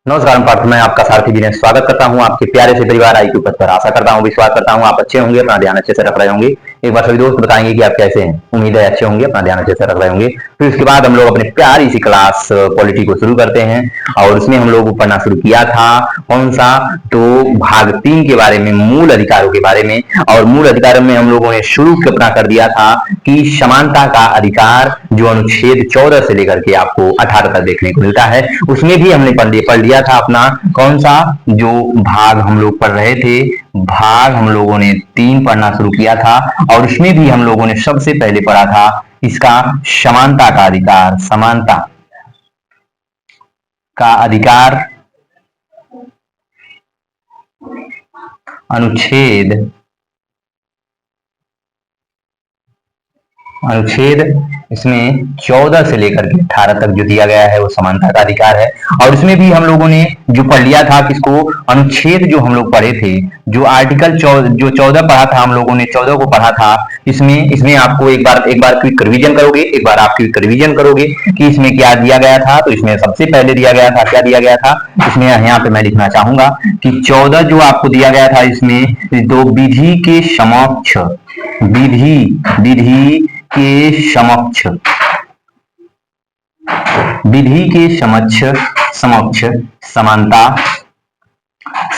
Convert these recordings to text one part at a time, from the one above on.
नमस्कार पार्थ, मैं आपका सारथी विनय स्वागत करता हूं आपके प्यारे से परिवार आई क्यू पद पर। आशा करता हूं, विश्वास करता हूं आप अच्छे होंगे, अपना ध्यान अच्छे से रख रहे होंगे। एक बार सभी दोस्त बताएंगे कि आप कैसे हैं। उम्मीद है अच्छे होंगे, अपना ध्यान अच्छे से रख रहे होंगे। फिर उसके बाद हम लोग अपनी प्यारी सी क्लास पॉलिटी को शुरू करते हैं। और उसमें हम लोग पढ़ना शुरू किया था कौन सा, तो भाग 3 के बारे में, मूल अधिकारों के बारे में। और मूल अधिकारों में हम लोगों ने शुरू अपना कर दिया था कि समानता का अधिकार, जो अनुच्छेद 14 से लेकर के आपको 18 तक देखने को मिलता है, उसमें भी हमने पढ़ लिया था अपना कौन सा, जो भाग हम लोग पढ़ रहे थे, भाग हम लोगों ने 3 पढ़ना शुरू किया था। और उसमें भी हम लोगों ने सबसे पहले पढ़ा था इसका समानता का अधिकार, समानता का अधिकार, अनुच्छेद अनुच्छेद इसमें 14 से लेकर के 18 तक जो दिया गया है वो समानता का अधिकार है। और इसमें भी हम लोगों ने जो पढ़ लिया था किसको, अनुच्छेद जो हम लोग पढ़े थे, जो आर्टिकल जो 14 पढ़ा था, हम लोगों ने 14 को पढ़ा था। इसमें इसमें आपको एक बार क्विक रिवीजन करोगे, एक बार आप क्विक रिवीजन करोगे कि इसमें क्या दिया गया था। तो इसमें सबसे पहले दिया गया था, क्या दिया गया था इसमें, यहाँ पे मैं लिखना चाहूंगा कि 14 जो आपको दिया गया था इसमें, दो विधि के समक्ष, विधि विधि के समक्ष, विधि के समक्ष समक्ष समानता,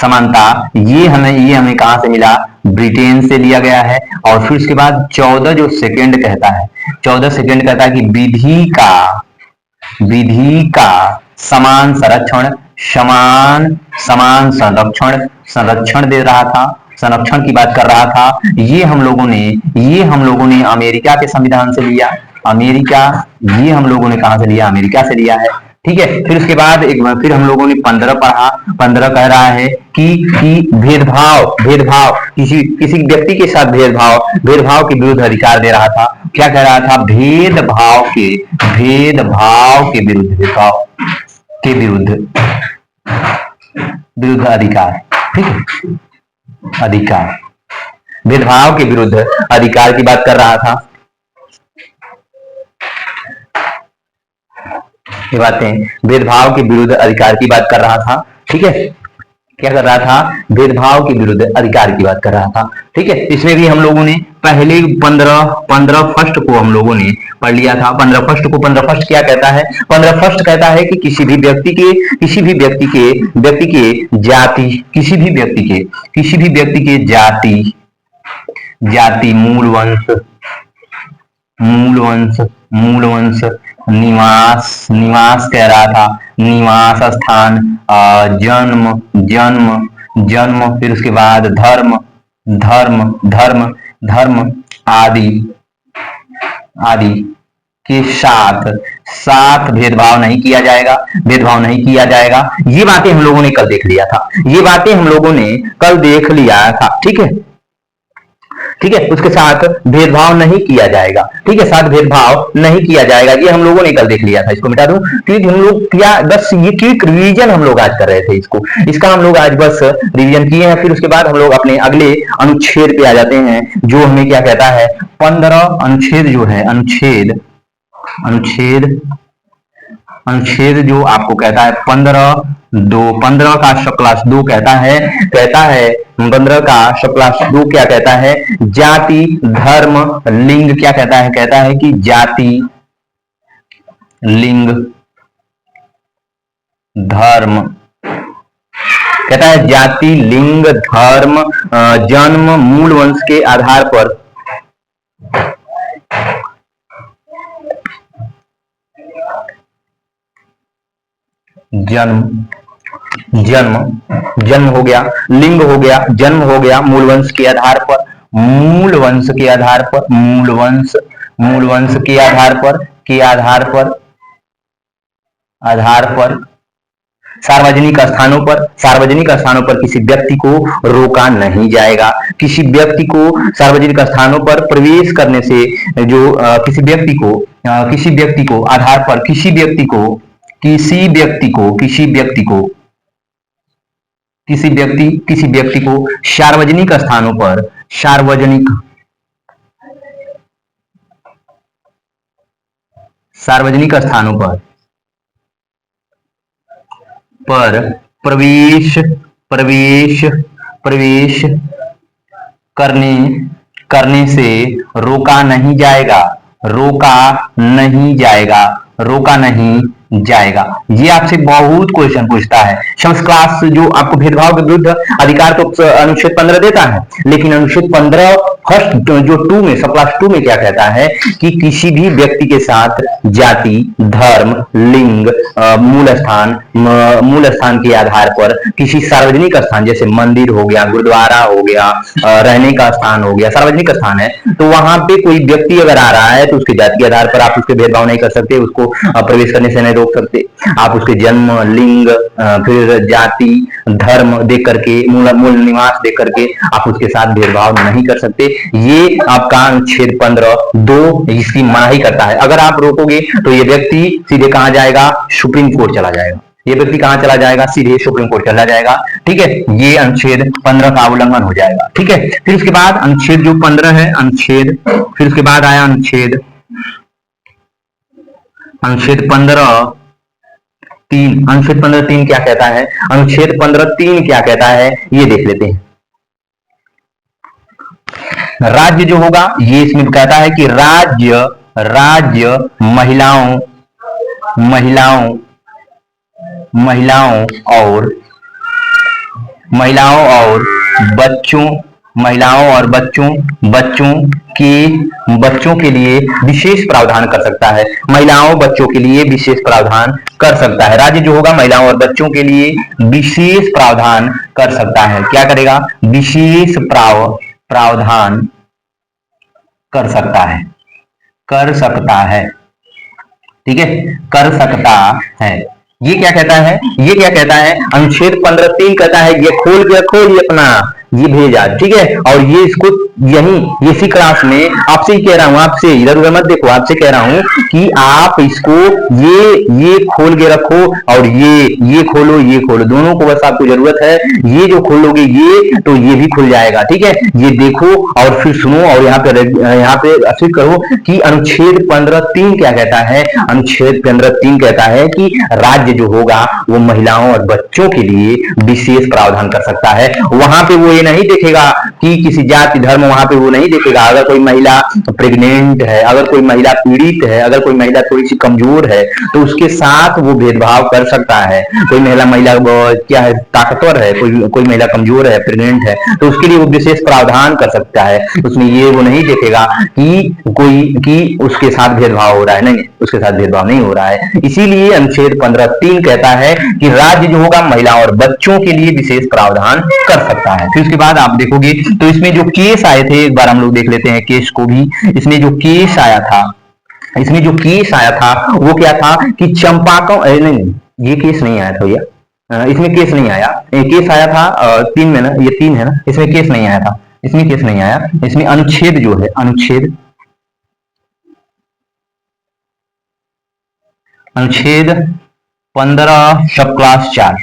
समानता ये हमें कहां से मिला, ब्रिटेन से लिया गया है। और फिर उसके बाद 14 जो सेकंड कहता है, 14 सेकंड कहता है कि विधि का समान संरक्षण, समान समान संरक्षण, संरक्षण दे रहा था, संरक्षण की बात कर रहा था। ये हम लोगों ने अमेरिका के संविधान से लिया, अमेरिका, ये हम लोगों ने कहां से लिया, अमेरिका से लिया है। ठीक है। फिर उसके बाद फिर हम लोगों ने 15 पढ़ा। 15 कह रहा है कि भेदभाव, भेदभाव किसी किसी व्यक्ति के साथ भेदभाव, भेदभाव के विरुद्ध अधिकार दे रहा था। क्या कह रहा था, भेदभाव के विरुद्ध, भेदभाव के विरुद्ध, विरुद्ध अधिकार। ठीक है, अधिकार, भेदभाव के विरुद्ध अधिकार की बात कर रहा था। ये बातें भेदभाव के विरुद्ध अधिकार की बात कर रहा था। ठीक है, क्या कर रहा था, भेदभाव के विरुद्ध अधिकार की बात कर रहा था। ठीक है, इसमें भी हम लोगों ने पहले 15 फर्स्ट को हम लोगों ने पढ़ लिया था। 15 फर्स्ट को, 15 फर्स्ट क्या कहता है, 15 फर्स्ट कहता है कि किसी भी व्यक्ति के जाति, किसी भी व्यक्ति के जाति, मूल वंश, निवास कह रहा था, निवास स्थान, जन्म, फिर उसके बाद धर्म आदि आदि के साथ भेदभाव नहीं किया जाएगा, भेदभाव नहीं किया जाएगा। ये बातें हम लोगों ने कल देख लिया था, ये बातें हम लोगों ने कल देख लिया था। ठीक है, ठीक है, उसके साथ भेदभाव नहीं किया जाएगा। ठीक है, साथ भेदभाव नहीं किया जाएगा, ये हम लोगों ने कल देख लिया था। इसको मिटा दूं क्योंकि हम लोग क्या, बस ये क्विक रिवीजन हम लोग आज कर रहे थे, इसका हम लोग आज बस रिवीजन किए हैं। फिर उसके बाद हम लोग अपने अगले अनुच्छेद पे आ जाते हैं, जो हमें क्या कहता है, 15 अनुच्छेद जो है, अनुच्छेद अनुच्छेद जो आपको कहता है 15 का सब क्लास 2 कहता है 15 का सब क्लास 2 क्या कहता है, जाति, धर्म, लिंग, क्या कहता है कि जाति, लिंग, धर्म, कहता है जाति, लिंग, धर्म, जन्म, मूल वंश के आधार पर, जन्म हो गया, लिंग हो गया, जन्म हो गया, मूल वंश के आधार पर, मूल वंश के आधार पर, मूल वंश के आधार पर सार्वजनिक स्थानों पर किसी व्यक्ति को रोका नहीं जाएगा। किसी व्यक्ति को सार्वजनिक स्थानों पर प्रवेश करने से जो किसी व्यक्ति को आधार पर, किसी व्यक्ति को सार्वजनिक स्थानों पर, सार्वजनिक स्थानों पर पर प्रवेश प्रवेश प्रवेश करने करने से रोका नहीं जाएगा, रोका नहीं जाएगा, रोका नहीं जाएगा। ये आपसे बहुत क्वेश्चन पूछता है। फर्स्ट क्लास जो आपको भेदभाव के विरुद्ध अधिकार तो अनुच्छेद 15 देता है, लेकिन अनुच्छेद 15 फर्स्ट जो 2 में सब क्लास 2 में क्या कहता है कि किसी भी व्यक्ति के साथ जाति, धर्म, लिंग, मूल स्थान के आधार पर किसी सार्वजनिक स्थान जैसे मंदिर हो गया, गुरुद्वारा हो गया, रहने का स्थान हो गया, सार्वजनिक स्थान है, तो वहां पे कोई व्यक्ति अगर आ रहा है तो उसके जाति के आधार पर आप उसके भेदभाव नहीं कर सकते, उसको प्रवेश करने से नहीं रोक सकते। आप उसके जन्म, लिंग, फिर जाति, धर्म देख करके, मूल निवास देख करके आप उसके साथ भेदभाव नहीं कर सकते। ये आपका अनुच्छेद 15(2) इसकी मनाही करता है। अगर आप रोकोगे तो ये व्यक्ति सीधे कहां जाएगा? सुप्रीम कोर्ट चला जाएगा। ये व्यक्ति कहां चला जाएगा? सीधे सुप्रीम कोर्ट चला जाएगा। ठीक है, ये अनुच्छेद 15 का उल्लंघन हो जाएगा। ठीक है, फिर उसके बाद अनुच्छेद जो 15 है, अनुच्छेद, फिर उसके बाद आया अनुच्छेद 15(3). अनुच्छेद 15(3) क्या कहता है? अनुच्छेद 15(3) क्या कहता है ये देख लेते हैं। राज्य जो होगा ये इसमें कहता है कि राज्य महिलाओं और बच्चों के लिए विशेष प्रावधान कर सकता है। महिलाओं बच्चों के लिए विशेष प्रावधान कर सकता है। राज्य जो होगा महिलाओं और बच्चों के लिए विशेष प्रावधान कर सकता है। क्या करेगा? विशेष प्रावधान कर सकता है। ठीक है, कर सकता है। ये क्या कहता है? अनुच्छेद 15(3) कहता है ये खोल के रखो, ये अपना ये भेजा। ठीक है, और ये इसको यही इसी क्लास में आपसे ही कह रहा हूं, आपसे इधर उधर मत देखो, आपसे कह रहा हूं कि आप इसको ये खोल के रखो और ये खोलो, दोनों को बस आपको जरूरत है। ये जो खोलोगे ये तो ये भी खुल जाएगा। ठीक है, ये देखो और फिर सुनो और यहाँ पे अस्वीकार करो कि अनुच्छेद 15(3) क्या कहता है। अनुच्छेद 15(3) कहता है कि राज्य जो होगा वो महिलाओं और बच्चों के लिए विशेष प्रावधान कर सकता है। वहां पे वो ये नहीं देखेगा कि किसी जाति, धर्म, वहां पे वो नहीं देखेगा। अगर कोई महिला प्रेग्नेंट है, अगर कोई महिला पीड़ित है, अगर कोई महिला थोड़ी सी कमजोर है तो उसके साथ वो भेदभाव कर सकता है। कोई महिला क्या है, ताकतवर है, कोई महिला कमजोर है, प्रेग्नेंट है, तो उसके लिए वो विशेष प्रावधान कर सकता है। उसमें ये वो नहीं देखेगा कि उसके साथ भेदभाव हो रहा है, नहीं, उसके साथ भेदभाव नहीं हो रहा है। इसीलिए अनुच्छेद 15(3) कहता है कि राज्य जो होगा महिलाओं और बच्चों के लिए विशेष प्रावधान कर सकता है। फिर उसके बाद आप देखोगे तो इसमें जो केस आए थे, एक बार हम लोग देख लेते हैं केस को भी। इसमें जो केस आया था वो क्या था कि चंपाकों, नहीं ये केस नहीं आया था भैया, इसमें केस नहीं आया। केस आया था 3 में ना, ये 3 है ना, इसमें केस नहीं आया था, इसमें केस नहीं आया। इसमें अनुच्छेद जो है, अनुच्छेद 15 सब क्लास 4,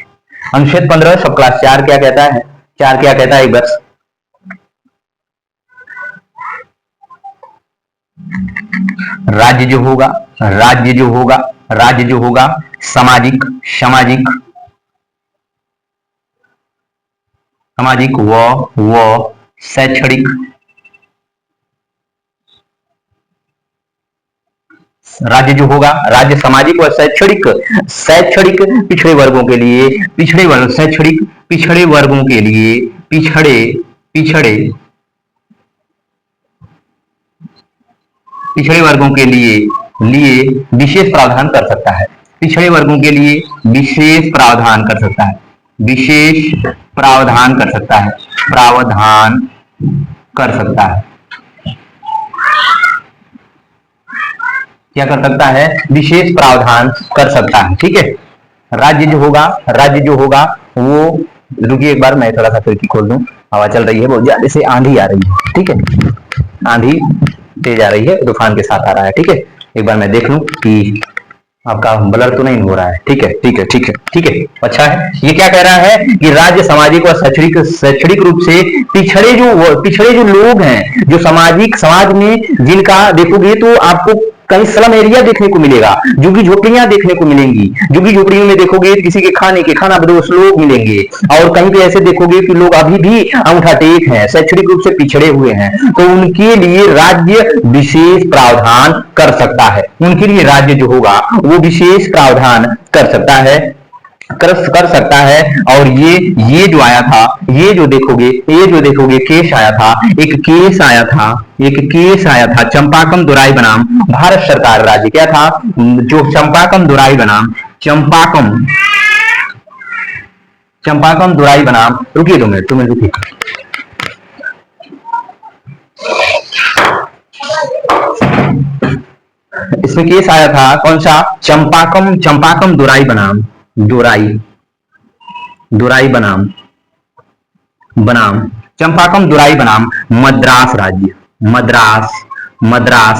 अनुच्छेद 15 सब क्लास 4 क्या कहता है? 4 क्या कहता है? एक बार राज्य जो होगा सामाजिक व शैक्षणिक, राज्य जो होगा, राज्य सामाजिक व शैक्षणिक पिछड़े वर्गों के लिए, शैक्षणिक पिछड़े वर्गों के लिए, पिछड़े वर्गों के लिए विशेष प्रावधान कर सकता है। पिछड़े वर्गों के लिए विशेष प्रावधान कर सकता है। प्रावधान कर सकता है। क्या कर सकता है? विशेष प्रावधान कर सकता है। ठीक है, राज्य जो होगा वो, रुकिए एक बार मैं थोड़ा सा खिड़की खोल दूं, हवा चल रही है बहुत ज्यादा से, आंधी आ रही है। ठीक है, आंधी तेज आ रही है, तूफान के साथ आ रहा है। ठीक है, एक बार मैं देख लूं कि आपका ब्लर तो नहीं हो रहा है। ठीक है, अच्छा है। ये क्या कह रहा है कि राज्य सामाजिक और शैक्षणिक रूप से पिछड़े जो लोग हैं, जो समाज में जिनका देखोगे तो आपको कहीं स्लम एरिया देखने को मिलेगा, झुग्गी झोपड़ियां देखने को मिलेंगी। झुग्गी झोपड़ियों में देखोगे किसी के खाने के खानाबदोश लोग मिलेंगे, और कहीं पे ऐसे देखोगे कि लोग अभी भी अंगूठा टेक हैं, शैक्षणिक रूप से पिछड़े हुए हैं, तो उनके लिए राज्य विशेष प्रावधान कर सकता है। उनके लिए राज्य जो होगा वो विशेष प्रावधान कर सकता है, कर सकता है। और ये जो आया था, ये जो देखोगे केस आया था, एक केस आया था चंपाकम दुराई बनाम भारत सरकार राज्य। क्या था? जो चंपाकम दुराई बनाम चंपाकम दुराई बनाम, रुकिए 2 मिनट, 2 मिनट रुकिए। इसमें केस आया था कौन सा? चंपाकम दुराई बनाम चंपाकम दुराई बनाम मद्रास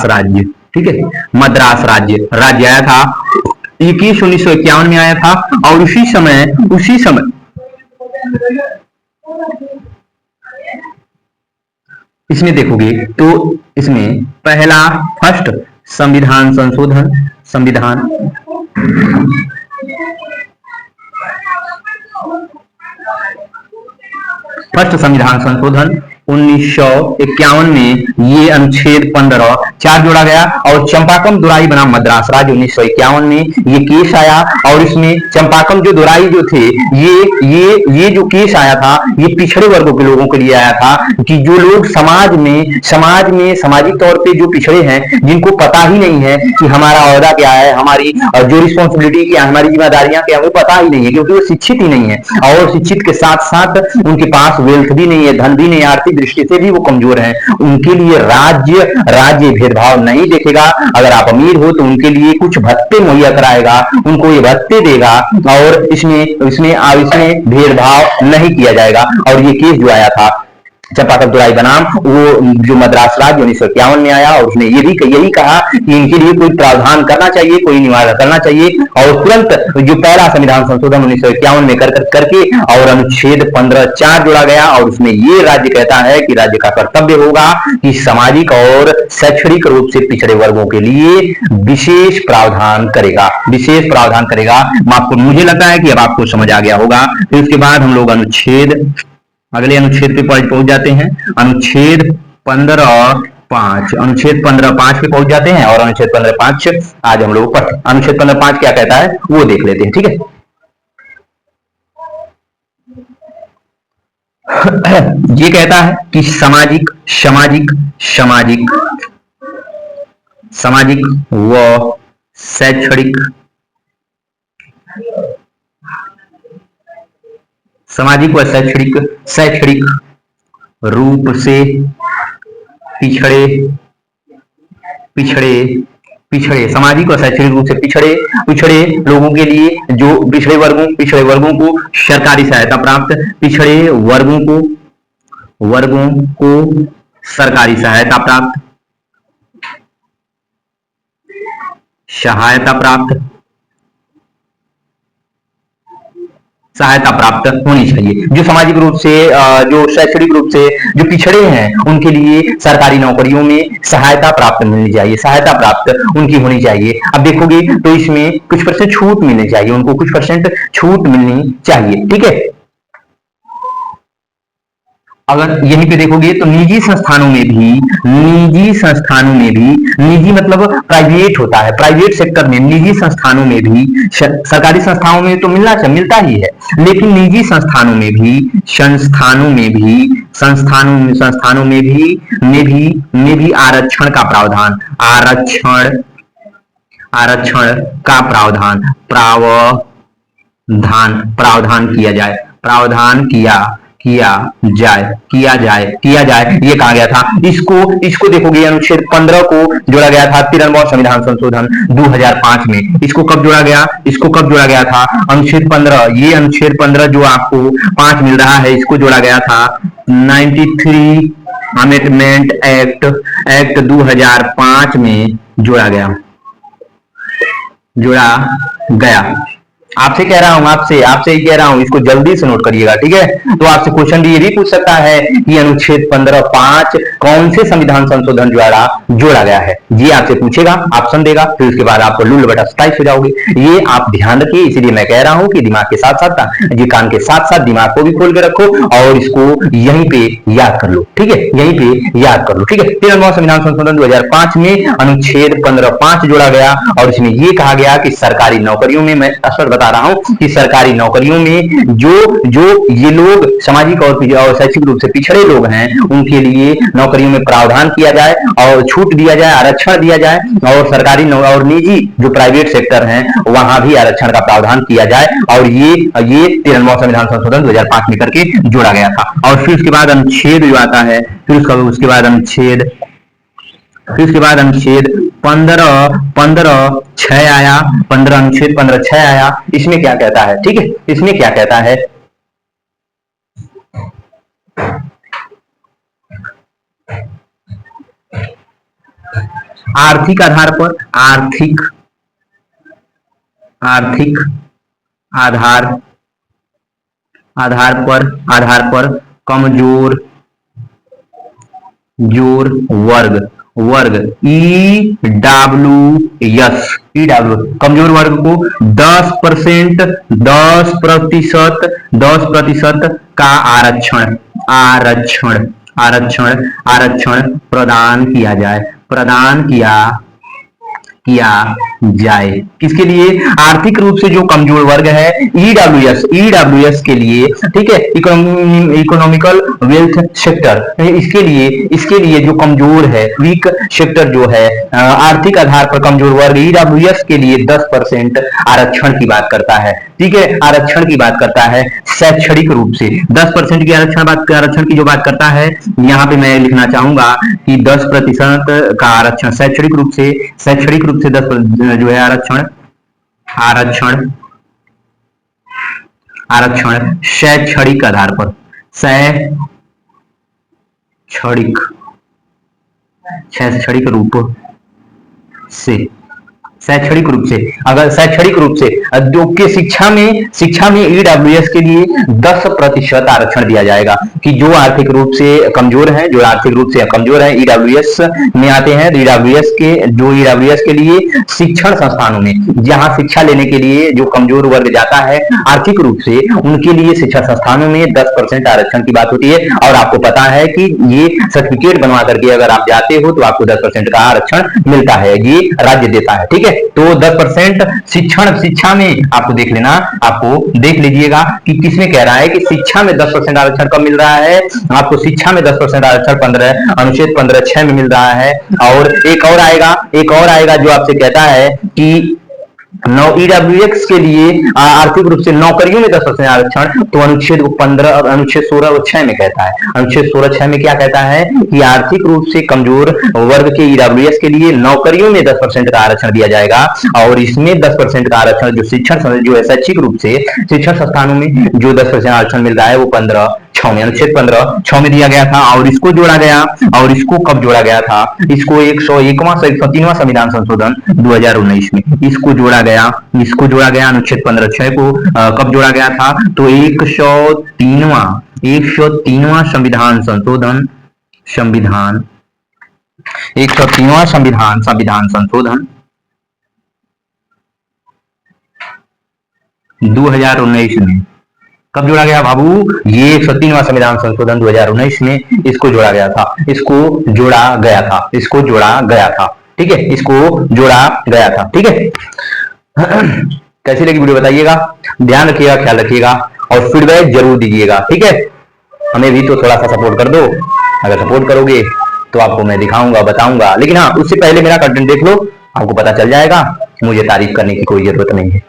राज्य। ठीक है, मद्रास राज्य आया था 1951 में आया था। और उसी समय इसमें देखोगे तो इसमें फर्स्ट संविधान संशोधन, फर्स्ट संविधान संशोधन 1951 में ये अनुच्छेद 15 4 जोड़ा गया। और चंपाकम दुराई बनाम मद्रास राज्य 1951 में ये केस आया। और इसमें चंपाकम जो दुराई जो थे, ये जो केस आया था ये पिछड़े वर्गों के लोगों के लिए आया था, कि जो लोग समाज में सामाजिक तौर पे जो पिछड़े हैं, जिनको पता ही नहीं है कि हमारा ओहदा क्या है, हमारी जो रिस्पॉन्सिबिलिटी क्या है, हमारी जिम्मेदारियां क्या है, वो पता ही नहीं है, क्योंकि वो शिक्षित ही नहीं है। और शिक्षित के साथ साथ उनके पास वेल्थ भी नहीं है, धन भी नहीं है, आर्थिक दृष्टि से भी वो कमजोर हैं। उनके लिए राज्य भेदभाव नहीं देखेगा। अगर आप अमीर हो तो उनके लिए कुछ भत्ते मुहैया कराएगा, उनको ये भत्ते देगा, और इसमें भेदभाव नहीं किया जाएगा। और ये केस जो आया था चंपाकम दुराई बनाम वो जो मद्रास राज्य 1951 में आया, और उसने यही कहा कि इनके लिए कोई प्रावधान करना चाहिए, कोई निवारण करना चाहिए। और तुरंत जो पहला संविधान संशोधन 1951 में करके और अनुच्छेद 15 4 जोड़ा गया। और उसमें ये राज्य कहता है कि राज्य का कर्तव्य होगा कि सामाजिक और शैक्षणिक रूप से पिछड़े वर्गों के लिए विशेष प्रावधान करेगा। मुझे लगता है कि अब आपको समझ आ गया होगा। फिर उसके बाद हम लोग अगले अनुच्छेद पे पहुंच जाते हैं। अनुच्छेद 15(5) पे पहुंच जाते हैं। और अनुच्छेद 15(5) आज हम लोग पढ़ते हैं। अनुच्छेद 15(5) क्या कहता है वो देख लेते हैं। ठीक है, ये कहता है कि सामाजिक व शैक्षणिक रूप से पिछड़े सामाजिक और शैक्षणिक रूप से पिछड़े लोगों के लिए, जो पिछड़े वर्गों को सरकारी सहायता प्राप्त, पिछड़े वर्गों को सरकारी सहायता प्राप्त होनी चाहिए। जो सामाजिक रूप से, जो शैक्षणिक रूप से जो पिछड़े हैं, उनके लिए सरकारी नौकरियों में सहायता प्राप्त मिलनी चाहिए, सहायता प्राप्त उनकी होनी चाहिए। अब देखोगे तो इसमें कुछ % छूट मिलनी चाहिए, उनको कुछ % छूट मिलनी चाहिए। ठीक है, अगर यहीं पे देखोगे तो निजी संस्थानों में भी, निजी मतलब प्राइवेट होता है, प्राइवेट सेक्टर में, निजी संस्थानों में भी, सरकारी संस्थाओं में तो मिलता ही है, लेकिन निजी संस्थानों में भी आरक्षण का प्रावधान किया जाए। ये कहा गया था। इसको देखोगे अनुच्छेद 15 को जोड़ा गया था 93वां संविधान संशोधन 2005 में। इसको कब जोड़ा गया था? अनुच्छेद 15, ये अनुच्छेद 15 जो आपको 5 मिल रहा है, इसको जोड़ा गया था 93 अमेंडमेंट एक्ट 2005 में जोड़ा गया। आपसे कह रहा हूं, आपसे ही कह रहा हूं, इसको जल्दी से नोट करिएगा, ठीक है। तो आपसे क्वेश्चन भी ये भी पूछ सकता है कि अनुच्छेद 15(5) कौन से संविधान संशोधन द्वारा जोड़ा गया है, ये आपसे पूछेगा, ऑप्शन देगा, फिर उसके बाद आप लूल बटा 27 हो जाओगे। ये आप ध्यान रखिए, इसीलिए मैं कह रहा हूं कि दिमाग के साथ साथ ये कान के साथ साथ दिमाग को भी खोल के रखो और इसको यहीं पे याद कर लो, ठीक है, यहीं पे याद कर लो, ठीक है। 13वां संविधान संशोधन 2005 में अनुच्छेद 15(5) जोड़ा गया और इसमें ये कहा गया कि सरकारी नौकरियों में, मैं स्पष्ट बता रहा हूं कि सरकारी नौकरियों में जो जो ये लोग सामाजिक और शैक्षिक रूप से पिछड़े लोग हैं, उनके लिए नौकरियों में प्रावधान किया जाए और छूट दिया जाए, आरक्षण दिया जाए, और सरकारी और निजी जो प्राइवेट सेक्टर हैं वहां भी आरक्षण का प्रावधान किया जाए। और ये 13वां संविधान संशोधन 2005 में करके जोड़ा गया था। और फिर उसके बाद अनुच्छेद जो आता है, फिर उसके बाद अनुच्छेद 15(6) आया, 15 अनुच्छेद 15(6) आया। इसमें क्या कहता है, ठीक है, इसमें क्या कहता है, आर्थिक आधार पर, आर्थिक आधार पर कमजोर वर्ग ईडब्ल्यू कमजोर वर्ग को 10% का आरक्षण प्रदान किया जाए। किसके लिए? आर्थिक रूप से जो कमजोर वर्ग है, ईडब्ल्यूएस के लिए, ठीक है, इकोनॉमिकल वेल्थ सेक्टर, इसके लिए जो कमजोर है, वीक सेक्टर जो है, आर्थिक आधार पर कमजोर वर्ग ईडब्ल्यूएस के लिए 10% आरक्षण की बात करता है, ठीक है, आरक्षण की बात करता है। शैक्षणिक रूप से 10% की आरक्षण की जो बात करता है, यहाँ पे मैं लिखना चाहूंगा कि 10% का आरक्षण शैक्षणिक रूप से 10 जो है आरक्षण शैक्षणिक आधार पर, शैक्षणिक रूप से अगर शैक्षणिक रूप से जो कि शिक्षा में ईडब्ल्यूएस के लिए 10% आरक्षण दिया जाएगा कि जो आर्थिक रूप से कमजोर हैं, ईडब्ल्यूएस में आते हैं, ईडब्ल्यूएस के लिए शिक्षण संस्थानों में, जहां शिक्षा लेने के लिए जो कमजोर वर्ग जाता है आर्थिक रूप से, उनके लिए शिक्षा संस्थानों में 10% आरक्षण की बात होती है। और आपको पता है कि ये सर्टिफिकेट बनवा करके अगर आप जाते हो तो आपको 10% का आरक्षण मिलता है, ये राज्य देता है, ठीक है। तो 10% शिक्षा में आपको देख लेना, आपको देख लीजिएगा कि किसमें कह रहा है कि शिक्षा में 10% आरक्षण कब मिल रहा है, आपको शिक्षा में 10% आरक्षण अनुच्छेद 15(6) में मिल रहा है। और एक और आएगा जो आपसे कहता है कि ईडब्ल्यूएक्स के लिए आर्थिक रूप से नौकरियों में 10% आरक्षण, तो अनुच्छेद 16(6) में कहता है, अनुच्छेद 16(6) में क्या कहता है कि आर्थिक रूप से कमजोर वर्ग के ईडब्ल्यूएस के लिए नौकरियों में 10% का आरक्षण दिया जाएगा। और इसमें 10% का आरक्षण जो शैक्षिक रूप से शिक्षण संस्थानों में जो 10% आरक्षण मिल रहा है वो 15(6) में, अनुच्छेद 15(6) में दिया गया था। और इसको जोड़ा गया, और इसको कब जोड़ा गया था, इसको 103वां संविधान संशोधन 2019 में इसको जोड़ा गया अनुच्छेद 15(6) को कब जोड़ा गया था, तो 103वां संविधान संशोधन 2019 में कब जोड़ा गया बाबू, ये 103वां संविधान संशोधन 2019 में इसको जोड़ा गया था, ठीक है, इसको जोड़ा गया था, ठीक है। कैसी लगी वीडियो बताइएगा, ध्यान रखिएगा, ख्याल रखिएगा और फीडबैक जरूर दीजिएगा, ठीक है। हमें भी तो थोड़ा सा सपोर्ट कर दो, अगर सपोर्ट करोगे तो आपको मैं दिखाऊंगा, बताऊंगा, लेकिन हाँ उससे पहले मेरा कंटेंट देख लो, आपको पता चल जाएगा। मुझे तारीफ करने की कोई जरूरत नहीं है,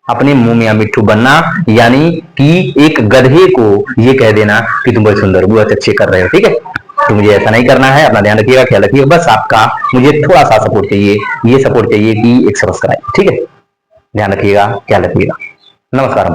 अपने मुंह में मिट्ठू बनना, यानी कि एक गधे को ये कह देना कि तुम बहुत सुंदर, बहुत अच्छे कर रहे हो, ठीक है। तो मुझे ऐसा नहीं करना है, अपना ध्यान रखिएगा, ख्याल रखिएगा, बस आपका मुझे थोड़ा सा सपोर्ट चाहिए, ये सपोर्ट चाहिए कि एक सब्सक्राइब, ठीक है। ध्यान रखिएगा, ख्याल रखिएगा, नमस्कार।